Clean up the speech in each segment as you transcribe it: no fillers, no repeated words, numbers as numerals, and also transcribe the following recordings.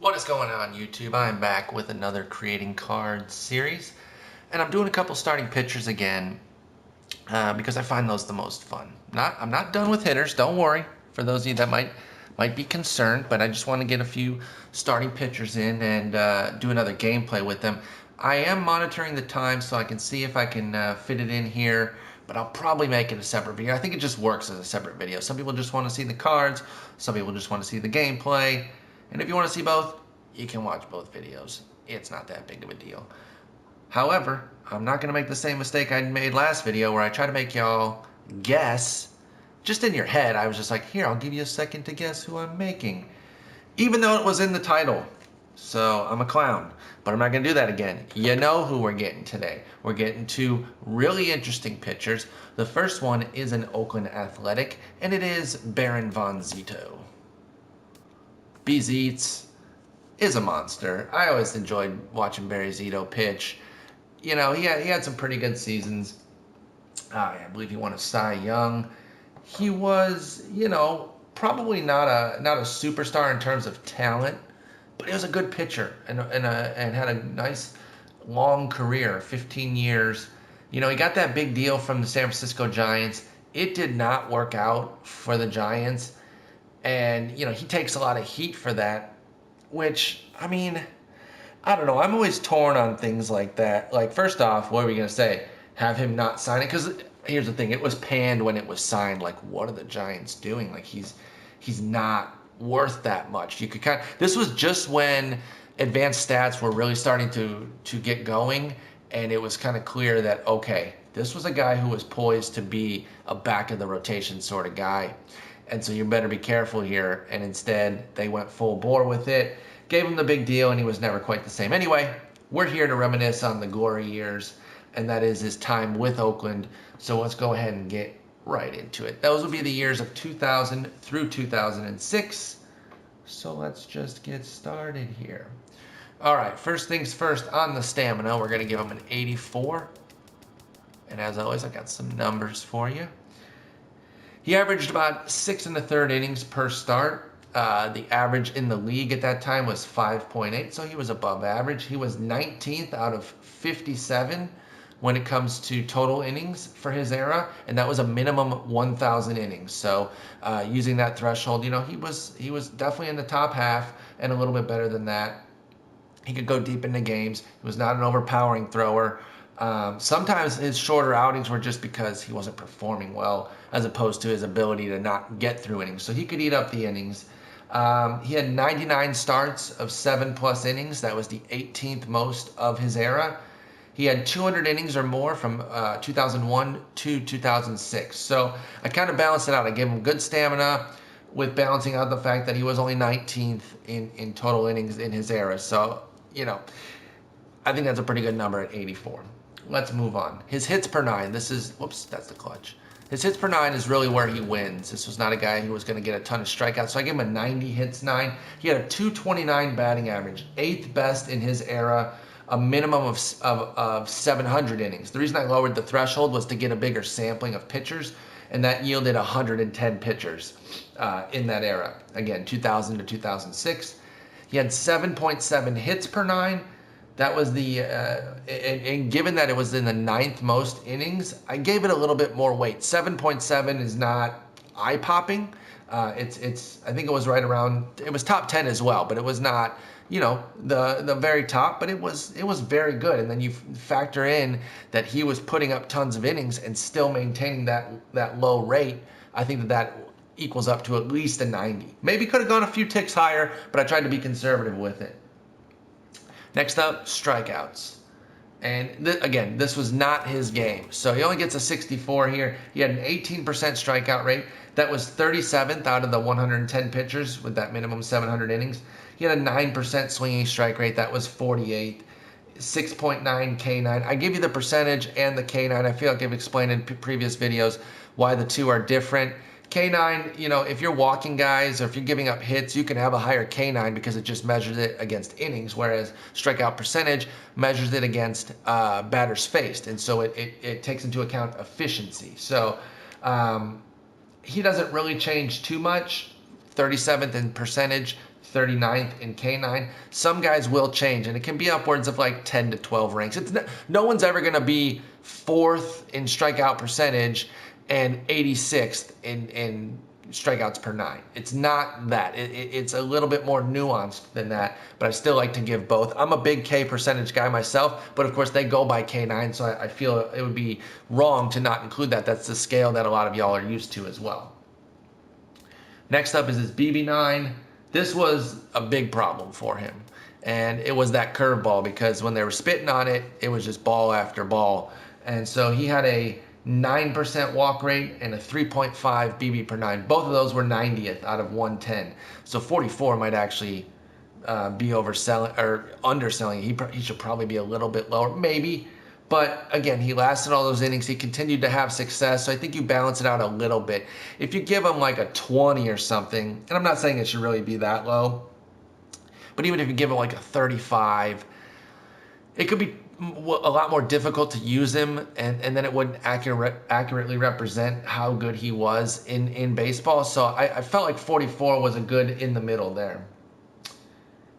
What is going on, YouTube? I'm back with another Creating Cards series, and I'm doing a couple starting pitchers again because I find those the most fun. I'm not done with hitters, don't worry, for those of you that might be concerned, but I just want to get a few starting pitchers in and do another gameplay with them. I am monitoring the time so I can see if I can fit it in here, but I'll probably make it a separate video. I think it just works as a separate video. Some people just want to see the cards, some people just want to see the gameplay. And if you want to see both, you can watch both videos. It's not that big of a deal. However, I'm not going to make the same mistake I made last video where I try to make y'all guess. Just in your head, I was just like, here, I'll give you a second to guess who I'm making. Even though it was in the title. So I'm a clown. But I'm not going to do that again. You know who we're getting today. We're getting two really interesting pitchers. The first one is an Oakland Athletic, and it is Barry Zito. BZeets is a monster. I always enjoyed watching Barry Zito pitch. You know, he had some pretty good seasons. I believe he won a Cy Young. He was, you know, probably not a superstar in terms of talent, but he was a good pitcher and had a nice long career, 15 years. You know, he got that big deal from the San Francisco Giants. It did not work out for the Giants. And, you know, he takes a lot of heat for that, which, I mean, I don't know. I'm always torn on things like that. Like, first off, what are we going to say? Have him not sign it? Because here's the thing. It was panned when it was signed. Like, what are the Giants doing? Like, he's not worth that much. You could this was just when advanced stats were really starting to get going. And it was kind of clear that, okay, this was a guy who was poised to be a back of the rotation sort of guy. And so you better be careful here. And instead, they went full bore with it, gave him the big deal, and he was never quite the same. Anyway, we're here to reminisce on the glory years, and that is his time with Oakland. So let's go ahead and get right into it. Those will be the years of 2000 through 2006. So let's just get started here. All right, first things first, on the stamina, we're going to give him an 84. And as always, I got some numbers for you. He averaged about 6 1/3 innings per start. The average in the league at that time was 5.8, so he was above average. He was 19th out of 57 when it comes to total innings for his era, and that was a minimum 1,000 innings. So using that threshold, you know, he was definitely in the top half and a little bit better than that. He could go deep into games. He was not an overpowering thrower. Sometimes his shorter outings were just because he wasn't performing well, as opposed to his ability to not get through innings. So he could eat up the innings. He had 99 starts of 7+ innings. That was the 18th most of his era. He had 200 innings or more from 2001 to 2006. So I kind of balanced it out. I gave him good stamina with balancing out the fact that he was only 19th in total innings in his era. So, you know, I think that's a pretty good number at 84. Let's move on. His hits per 9. This is, whoops, that's the clutch. His hits per 9 is really where he wins. This was not a guy who was going to get a ton of strikeouts. So I gave him a 90 hits 9. He had a 229 batting average, 8th best in his era, a minimum of 700 innings. The reason I lowered the threshold was to get a bigger sampling of pitchers, and that yielded 110 pitchers in that era. Again, 2000 to 2006. He had 7.7 hits per 9. That was the, and given that it was in the 9th most innings, I gave it a little bit more weight. 7.7 is not eye-popping. I think it was right around, it was top 10 as well, but it was not, you know, the very top, but it was very good. And then you factor in that he was putting up tons of innings and still maintaining that low rate. I think that equals up to at least a 90. Maybe could have gone a few ticks higher, but I tried to be conservative with it. Next up, strikeouts. And again, this was not his game. So he only gets a 64 here. He had an 18% strikeout rate. That was 37th out of the 110 pitchers with that minimum 700 innings. He had a 9% swinging strike rate. That was 48th. 6.9 K9. I give you the percentage and the K9. I feel like I've explained in previous videos why the two are different. K9, you know, if you're walking guys or if you're giving up hits, you can have a higher K9 because it just measures it against innings, whereas strikeout percentage measures it against batters faced. And so it takes into account efficiency. So he doesn't really change too much. 37th in percentage, 39th in K9. Some guys will change, and it can be upwards of like 10 to 12 ranks. No one's ever going to be 4th in strikeout percentage and 86th in strikeouts per 9. It's not that. It's a little bit more nuanced than that, but I still like to give both. I'm a big K percentage guy myself, but of course they go by K9, so I feel it would be wrong to not include that. That's the scale that a lot of y'all are used to as well. Next up is his BB9. This was a big problem for him, and it was that curveball, because when they were spitting on it, it was just ball after ball. And so he had a 9% walk rate and a 3.5 BB per 9. Both of those were 90th out of 110. So 44 might actually be overselling or underselling. He should probably be a little bit lower, maybe. But again, he lasted all those innings. He continued to have success. So I think you balance it out a little bit. If you give him like a 20 or something, and I'm not saying it should really be that low, but even if you give him like a 35, it could be a lot more difficult to use him, and then it wouldn't accurately represent how good he was in baseball. So I felt like 44 was a good in the middle there.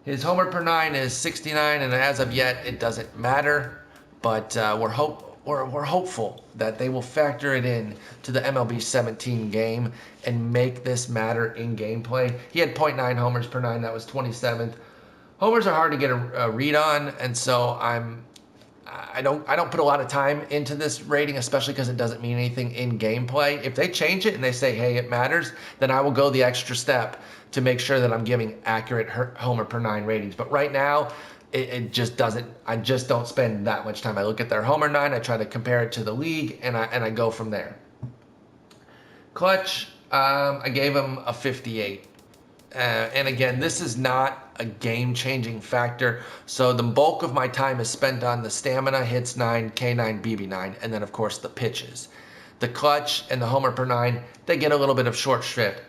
His homer per 9 is 69, and as of yet, it doesn't matter. But we're hopeful that they will factor it in to the MLB 17 game and make this matter in gameplay. He had 0.9 homers per 9. That was 27th. Homers are hard to get a read on, and so I don't put a lot of time into this rating, especially because it doesn't mean anything in gameplay. If they change it and they say, hey, it matters, then I will go the extra step to make sure that I'm giving accurate homer per 9 ratings. But right now, it just doesn't. I just don't spend that much time. I look at their homer 9, I try to compare it to the league, and I go from there. Clutch, I gave him a 58. And again, this is not a game-changing factor. So the bulk of my time is spent on the stamina, hits 9, K9, BB9, and then, of course, the pitches. The clutch and the homer per 9, they get a little bit of short shrift.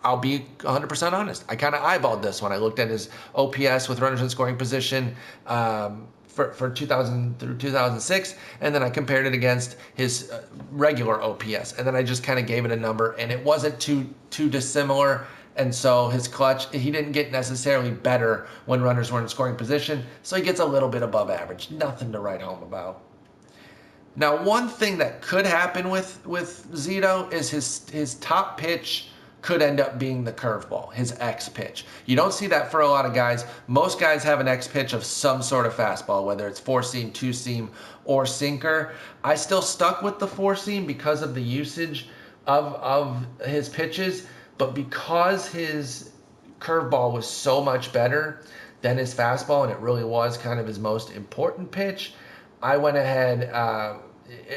I'll be 100% honest. I kind of eyeballed this one. I looked at his OPS with runners in scoring position for 2000 through 2006, and then I compared it against his regular OPS, and then I just kind of gave it a number, and it wasn't too dissimilar. And so his clutch, he didn't get necessarily better when runners were in scoring position, so he gets a little bit above average. Nothing to write home about. Now, one thing that could happen with Zito is his top pitch could end up being the curveball, his X pitch. You don't see that for a lot of guys. Most guys have an X pitch of some sort of fastball, whether it's 4-seam, 2-seam, or sinker. I still stuck with the 4-seam because of the usage of his pitches, but because his curveball was so much better than his fastball, and it really was kind of his most important pitch, I went ahead,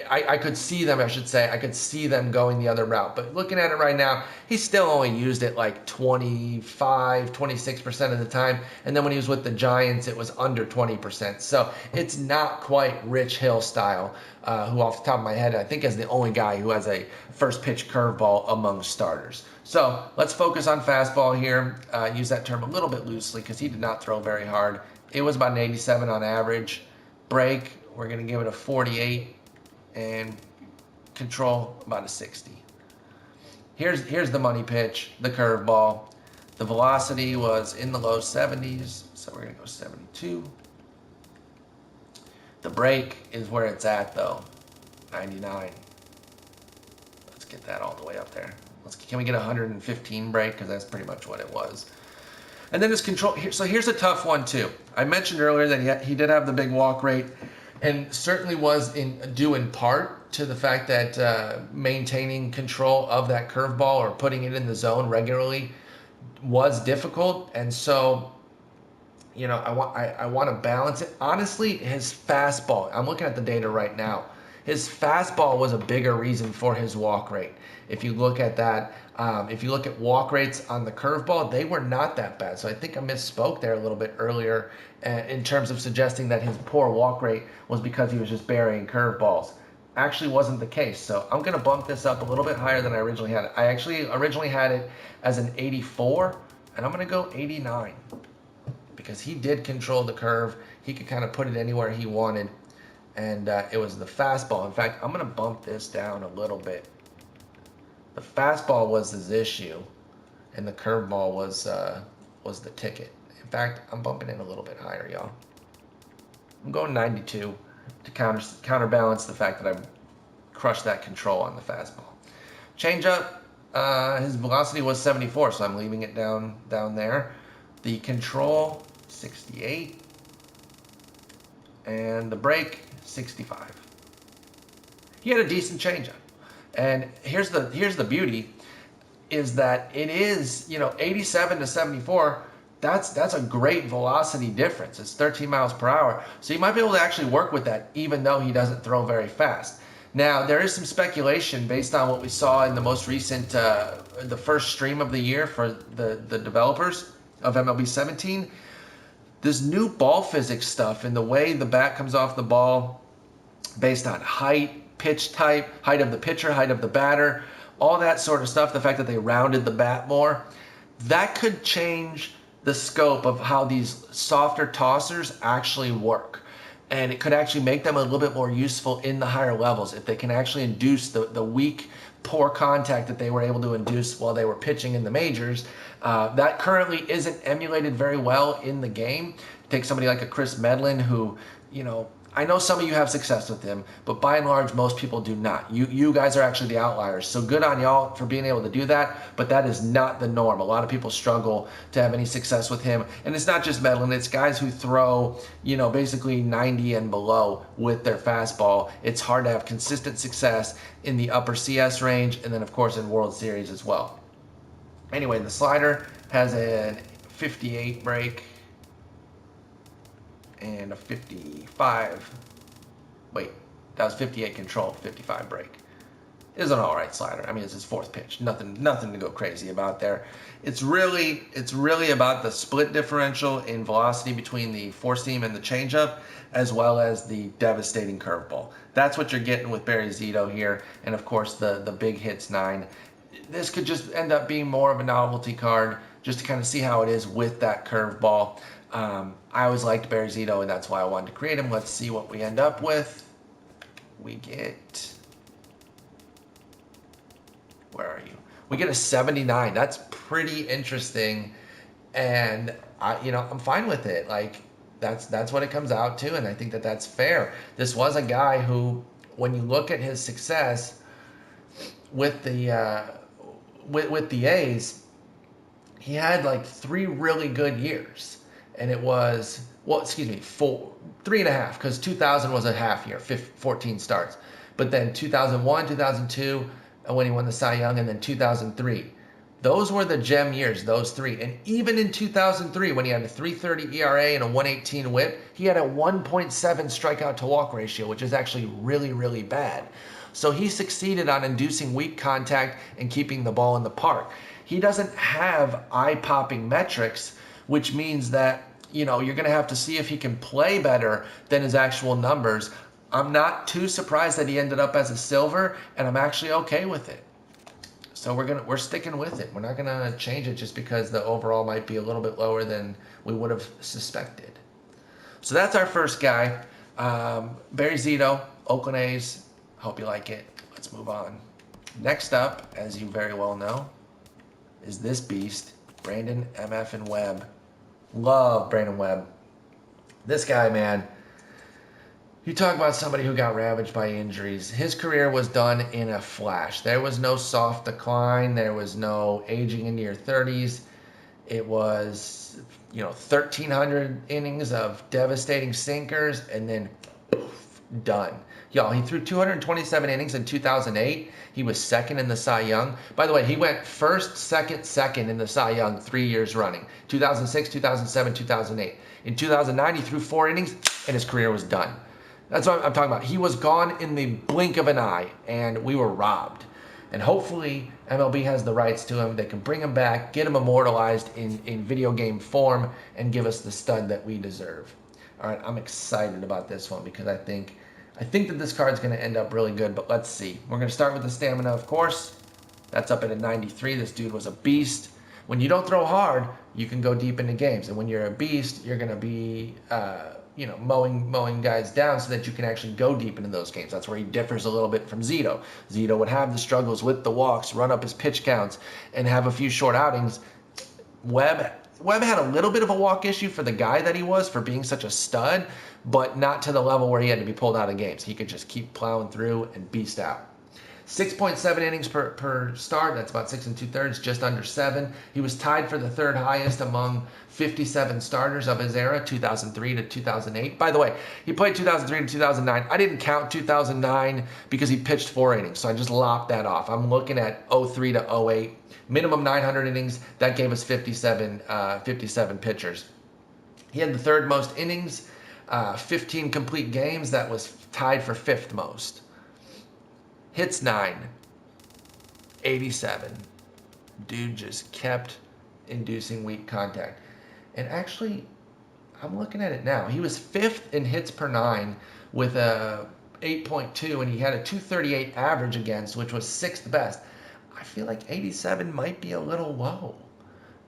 I could see them, I should say, I could see them going the other route. But looking at it right now, he still only used it like 25, 26% of the time. And then when he was with the Giants, it was under 20%. So it's not quite Rich Hill style, who off the top of my head, I think is the only guy who has a first pitch curveball among starters. So let's focus on fastball here. Use that term a little bit loosely because he did not throw very hard. It was about an 87 on average. Break, we're going to give it a 48. And control about a 60. Here's the money pitch, the curveball. The velocity was in the low 70s, so we're gonna go 72. The break is where it's at though, 99. Let's get that all the way up there. Can we get 115 break? Because that's pretty much what it was. And then his control. So here's a tough one too. I mentioned earlier that he did have the big walk rate. And certainly was due in part to the fact that maintaining control of that curveball or putting it in the zone regularly was difficult. And so, you know, I want to balance it. Honestly, his fastball, I'm looking at the data right now. His fastball was a bigger reason for his walk rate. If you look at that, if you look at walk rates on the curveball, they were not that bad. So I think I misspoke there a little bit earlier in terms of suggesting that his poor walk rate was because he was just burying curveballs. Actually wasn't the case. So I'm going to bump this up a little bit higher than I originally had it. I actually originally had it as an 84, and I'm going to go 89 because he did control the curve. He could kind of put it anywhere he wanted, and it was the fastball. In fact, I'm going to bump this down a little bit. The fastball was his issue, and the curveball was was the ticket. In fact, I'm bumping in a little bit higher, y'all. I'm going 92 to counterbalance the fact that I crushed that control on the fastball. Changeup, his velocity was 74, so I'm leaving it down there. The control, 68. And the break, 65. He had a decent changeup. And here's the beauty, is that it is, 87 to 74. That's a great velocity difference. It's 13 miles per hour. So you might be able to actually work with that, even though he doesn't throw very fast. Now, there is some speculation based on what we saw in the most recent, the first stream of the year for the developers of MLB 17. This new ball physics stuff and the way the bat comes off the ball based on height, pitch type, height of the pitcher, height of the batter, all that sort of stuff, the fact that they rounded the bat more, that could change the scope of how these softer tossers actually work. And it could actually make them a little bit more useful in the higher levels if they can actually induce the weak, poor contact that they were able to induce while they were pitching in the majors. That currently isn't emulated very well in the game. Take somebody like a Chris Medlin who, I know some of you have success with him, but by and large, most people do not. You guys are actually the outliers. So good on y'all for being able to do that, but that is not the norm. A lot of people struggle to have any success with him. And it's not just Medlin, it's guys who throw, basically 90 and below with their fastball. It's hard to have consistent success in the upper CS range and then, of course, in World Series as well. Anyway, the slider has a 58 break. And a 55, wait, that was 58 control, 55 break. It's an all right slider. I mean, it's his fourth pitch. Nothing to go crazy about there. It's really about the split differential in velocity between the four seam and the changeup, as well as the devastating curveball. That's what you're getting with Barry Zito here, and of course the big hits 9. This could just end up being more of a novelty card, just to kind of see how it is with that curveball. I always liked Barry Zito, and that's why I wanted to create him. Let's see what we end up with. We get, where are you? We get a 79. That's pretty interesting, and I'm fine with it. Like that's what it comes out to, and I think that that's fair. This was a guy who, when you look at his success with the with the A's, he had like 3 really good years. And it was, 3.5, because 2000 was a half year, 14 starts. But then 2001, 2002, when he won the Cy Young, and then 2003. Those were the gem years, those 3. And even in 2003, when he had a 3.30 ERA and a 1.18 whip, he had a 1.7 strikeout to walk ratio, which is actually really, really bad. So he succeeded on inducing weak contact and keeping the ball in the park. He doesn't have eye-popping metrics, which means that, you're going to have to see if he can play better than his actual numbers. I'm not too surprised that he ended up as a silver, and I'm actually okay with it. So we're sticking with it. We're not going to change it just because the overall might be a little bit lower than we would have suspected. So that's our first guy, Barry Zito, Oakland A's. Hope you like it. Let's move on. Next up, as you very well know, is this beast, Brandon MF and Webb. Love Brandon Webb. This guy, man, you talk about somebody who got ravaged by injuries. His career was done in a flash. There was no soft decline. There was no aging into your 30s. It was, 1,300 innings of devastating sinkers, and then poof, done. Y'all, he threw 227 innings in 2008. He was second in the Cy Young. By the way, he went first, second in the Cy Young 3 years running. 2006, 2007, 2008. In 2009, he threw 4 innings, and his career was done. That's what I'm talking about. He was gone in the blink of an eye, and we were robbed. And hopefully, MLB has the rights to him. They can bring him back, get him immortalized in video game form, and give us the stud that we deserve. All right, I'm excited about this one because I think that this card's going to end up really good, but let's see. We're going to start with the stamina, of course. That's up at a 93. This dude was a beast. When you don't throw hard, you can go deep into games. And when you're a beast, you're going to be, mowing guys down so that you can actually go deep into those games. That's where he differs a little bit from Zito. Zito would have the struggles with the walks, run up his pitch counts, and have a few short outings. Webb Webb had a little bit of a walk issue for the guy that he was, for being such a stud, but not to the level where he had to be pulled out of games. He could just keep plowing through and beast out. 6.7 innings per start. That's about 6 2/3, just under 7. He was tied for the third highest among 57 starters of his era, 2003 to 2008. By the way, he played 2003 to 2009. I didn't count 2009 because he pitched 4 innings, so I just lopped that off. I'm looking at 03 to 08. Minimum 900 innings. That gave us 57 pitchers. He had the third most innings, 15 complete games. That was tied for 5th most. Hits 9, 87. Dude just kept inducing weak contact. And actually, I'm looking at it now. He was 5th in hits per 9 with a 8.2, and he had a 238 average against, which was 6th best. I feel like 87 might be a little low.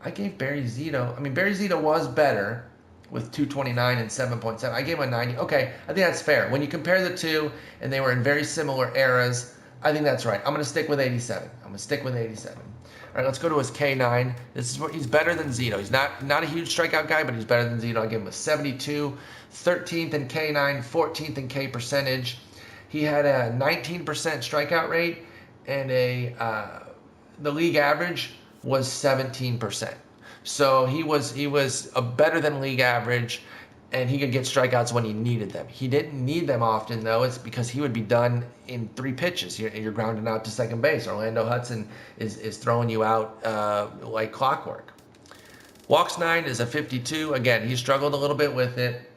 I gave Barry Zito, Barry Zito was better with 229 and 7.7. I gave him a 90. Okay, I think that's fair. When you compare the two, and they were in very similar eras, I think that's right. I'm going to stick with 87. All right, let's go to his K9. This is where he's better than Zito. He's not a huge strikeout guy, but he's better than Zito. I give him a 72, 13th in K9, 14th in K percentage. He had a 19% strikeout rate, and the league average was 17%. So he was a better than league average, and he could get strikeouts when he needed them. He didn't need them often, though. It's because he would be done in 3 pitches. You're grounding out to second base. Orlando Hudson is throwing you out like clockwork. Walks 9 is a 52. Again, he struggled a little bit with it.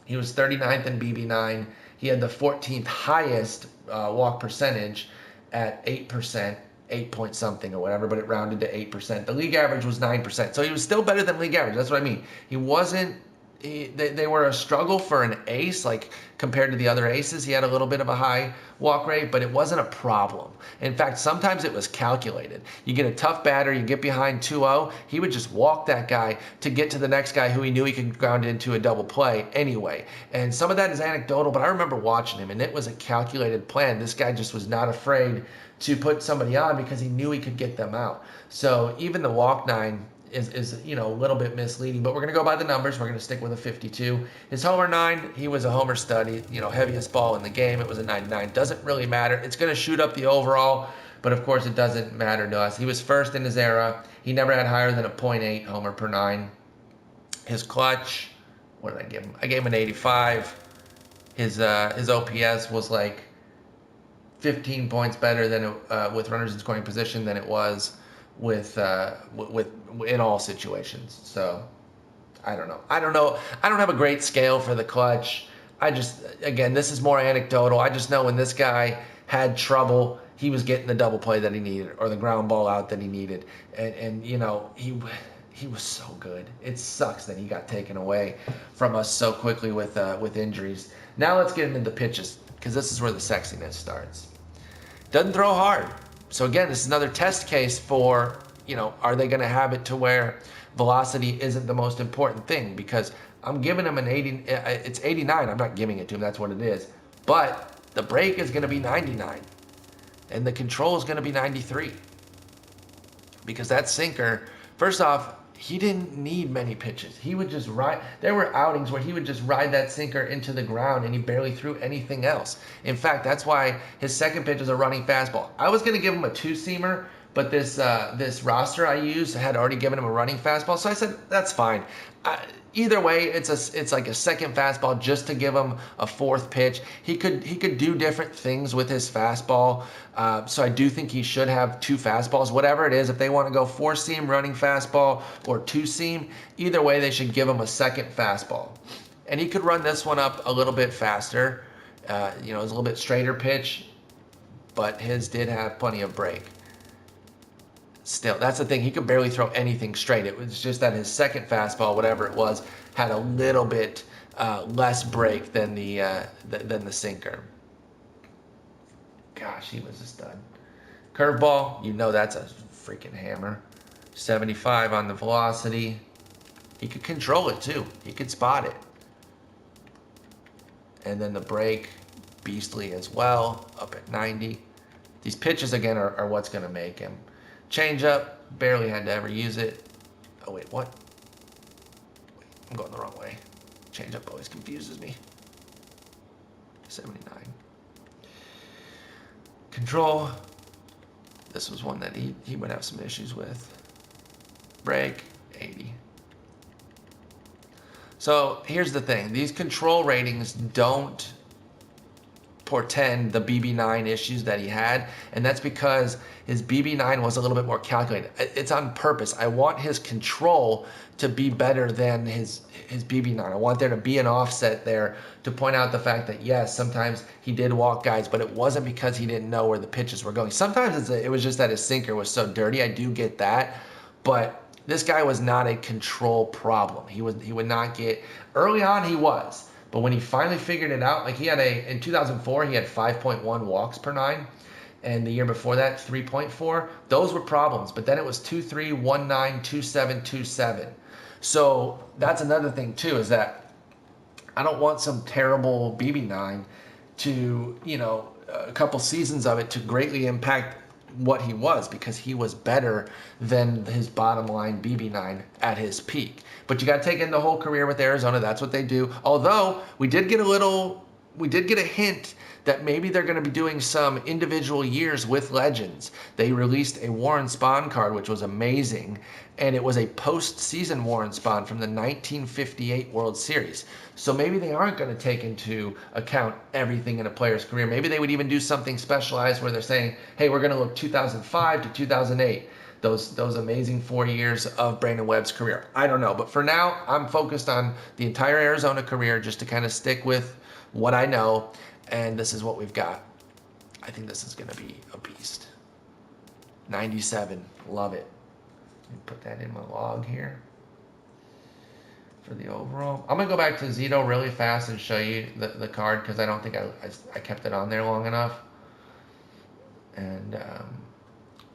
He was 39th in BB9. He had the 14th highest walk percentage at 8%. 8 point something or whatever, but it rounded to 8%. The league average was 9%. So he was still better than league average. That's what I mean. He wasn't, they were a struggle for an ace, like compared to the other aces. He had a little bit of a high walk rate, but it wasn't a problem. In fact, sometimes it was calculated. You get a tough batter, you get behind 2-0, he would just walk that guy to get to the next guy who he knew he could ground into a double play anyway. And some of that is anecdotal, but I remember watching him, and it was a calculated plan. This guy just was not afraid to put somebody on because he knew he could get them out. So even the walk 9 is a little bit misleading, but we're going to go by the numbers. We're going to stick with a 52. His homer 9, he was a homer stud. Heaviest ball in the game. It was a 99. Doesn't really matter. It's going to shoot up the overall, but of course it doesn't matter to us. He was first in his era. He never had higher than a .8 homer per 9. His clutch, what did I give him? I gave him an 85. His OPS was like 15 points better than with runners in scoring position than it was with in all situations. So I don't know. I don't have a great scale for the clutch. Again, this is more anecdotal. I just know when this guy had trouble, he was getting the double play that he needed or the ground ball out that he needed. And he was so good. It sucks that he got taken away from us so quickly with injuries. Now let's get into the pitches, because this is where the sexiness starts. Doesn't throw hard. So again, this is another test case for, are they going to have it to where velocity isn't the most important thing? Because I'm giving him an 80, it's 89. I'm not giving it to him. That's what it is. But the break is going to be 99. And the control is going to be 93. Because that sinker, first off, he didn't need many pitches. He would just ride. There were outings where he would just ride that sinker into the ground and he barely threw anything else. In fact, that's why his second pitch is a running fastball. I was going to give him a 2-seamer, but this roster I used had already given him a running fastball. So I said, that's fine. Either way, it's like a second fastball just to give him a 4th pitch. He could do different things with his fastball. So I do think he should have 2 fastballs, whatever it is. If they want to go 4-seam running fastball or 2-seam, either way, they should give him a second fastball. And he could run this one up a little bit faster. It was a little bit straighter pitch, but his did have plenty of break. Still, that's the thing. He could barely throw anything straight. It was just that his second fastball, whatever it was, had a little bit less break than the sinker. Gosh, he was a stud. Curveball, that's a freaking hammer. 75 on the velocity. He could control it too. He could spot it. And then the break, beastly as well, up at 90. These pitches again are what's going to make him. Changeup, barely had to ever use it. Oh wait, what? I'm going the wrong way. Change up always confuses me. 79. Control. This was one that he would have some issues with. Break, 80. So here's the thing. These control ratings don't portend the BB9 issues that he had, and that's because his BB9 was a little bit more calculated. It's on purpose. I want his control to be better than his BB9. I want there to be an offset there to point out the fact that yes, sometimes he did walk guys, but it wasn't because he didn't know where the pitches were going. Sometimes it was just that his sinker was so dirty. I do get that, but this guy was not a control problem. He would not get, early on he was, but when he finally figured it out, like in 2004, he had 5.1 walks per 9. And the year before that, 3.4. Those were problems. But then it was 2.3, 1.9, 2.7, 2.7. So that's another thing too, is that I don't want some terrible BB9 to, a couple seasons of it to greatly impact what he was, because he was better than his bottom line BB9 at his peak. But you got to take in the whole career with Arizona. That's what they do. Although we did get a hint that maybe they're going to be doing some individual years with legends. They released a Warren Spahn card, which was amazing, and it was a postseason Warren Spahn from the 1958 World Series. So maybe they aren't going to take into account everything in a player's career. Maybe they would even do something specialized where they're saying, hey, we're going to look 2005 to 2008. Those amazing 4 years of Brandon Webb's career. I don't know, but for now, I'm focused on the entire Arizona career just to kind of stick with what I know, and this is what we've got. I think this is going to be a beast. 97, love it. Let me put that in my log here for the overall. I'm going to go back to Zito really fast and show you the card, because I don't think I kept it on there long enough. And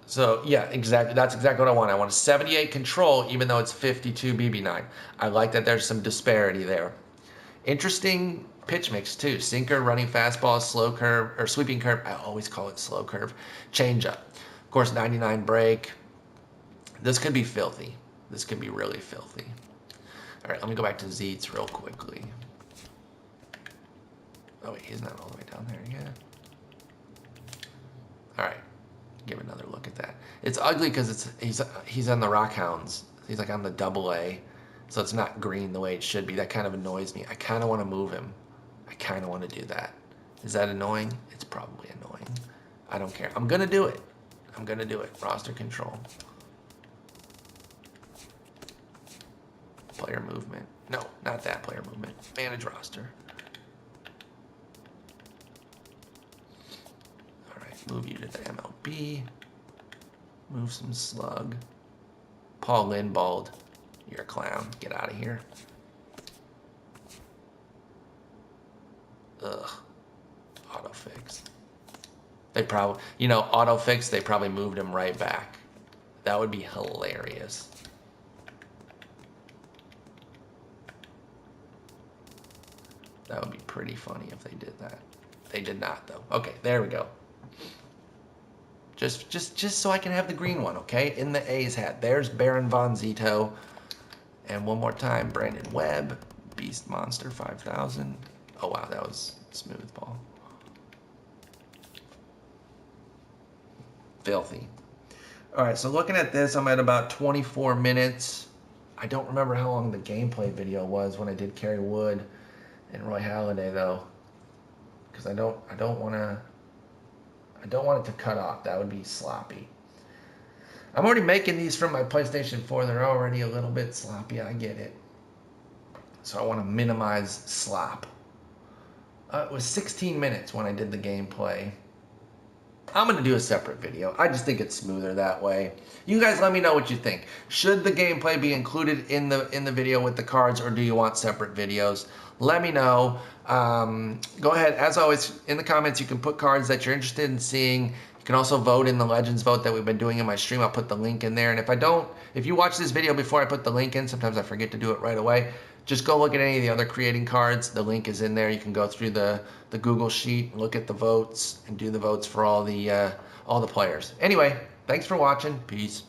so, yeah, exactly. That's exactly what I want. I want a 78 control, even though it's 52 BB9. I like that there's some disparity there. Interesting pitch mix, too. Sinker, running fastball, slow curve, or sweeping curve. I always call it slow curve. Changeup. Of course, 99 break. This could be filthy. This could be really filthy. All right, let me go back to Zeets real quickly. Oh, wait, he's not all the way down there yet. All right. Give another look at that. It's ugly because he's on the Rockhounds. He's like on the AA, so it's not green the way it should be. That kind of annoys me. I kind of want to move him. I kind of want to do that. Is that annoying? It's probably annoying. I don't care. I'm gonna do it. I'm gonna do it. Roster control. Player movement. No, not that player movement. Manage roster. Move you to the MLB. Move some slug. Paul Lindbald. You're a clown. Get out of here. Ugh. Autofix. They probably, autofix, they probably moved him right back. That would be hilarious. That would be pretty funny if they did that. They did not, though. Okay, there we go. Just so I can have the green one, okay? In the A's hat. There's Baron Von Zito. And one more time, Brandon Webb. Beast Monster 5000. Oh, wow, that was smooth ball. Filthy. All right, so looking at this, I'm at about 24 minutes. I don't remember how long the gameplay video was when I did Kerry Wood and Roy Halladay, though. Because I don't want it to cut off. That would be sloppy. I'm already making these from my PlayStation 4. They're already a little bit sloppy. I get it. So I want to minimize slop. It was 16 minutes when I did the gameplay. I'm going to do a separate video. I just think it's smoother that way. You guys let me know what you think. Should the gameplay be included in the video with the cards, or do you want separate videos? Let me know. Go ahead. As always, in the comments, you can put cards that you're interested in seeing. You can also vote in the Legends vote that we've been doing in my stream. I'll put the link in there. And if you watch this video before I put the link in, sometimes I forget to do it right away. Just go look at any of the other creating cards. The link is in there. You can go through the Google Sheet, look at the votes, and do the votes for all the players. Anyway, thanks for watching. Peace.